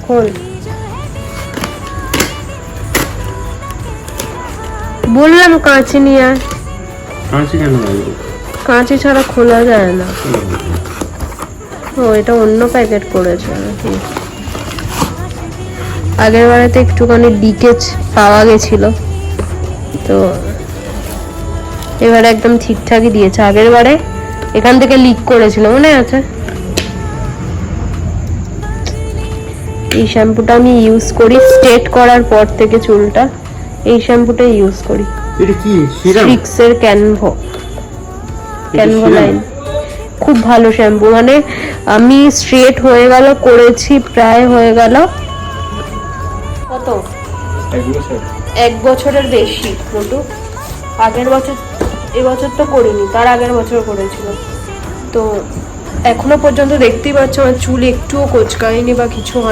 খোল, বললাম কাঁচি নিয়ে আয়। কাঁচি কেন লাগবে? কাঁচি ছাড়া খোলা যায় না। ও এটা অন্য প্যাকেট করেছে নাকি? আগের বারেতে একটুখানি লিকেজ পাওয়া গেছিল, তো এবারে একদম ঠিকঠাকই দিয়েছে। আগের বারে এখান থেকে লিক করেছিল, মনে আছে? এই শ্যাম্পুটা আমি ইউজ করি স্ট্রেট করার পর থেকে চুলটা, এই শ্যাম্পুটা ইউজ করি। এটা কি সিরাম? ফিক্সের ক্যানভো লাইন, খুব ভালো শ্যাম্পু। মানে আমি স্ট্রেট হয়ে গেল, করেছি প্রায় হয়ে গেল কত, 1 বছরের বেশি মোটু। আগের বছর, এবছর তো করিনি, তার আগের বছর করেছিল। তো এখনো পর্যন্ত দেখতেই পাচ্ছ আমার চুল একটুও কোঁচকায়নি বা কিছু হয়।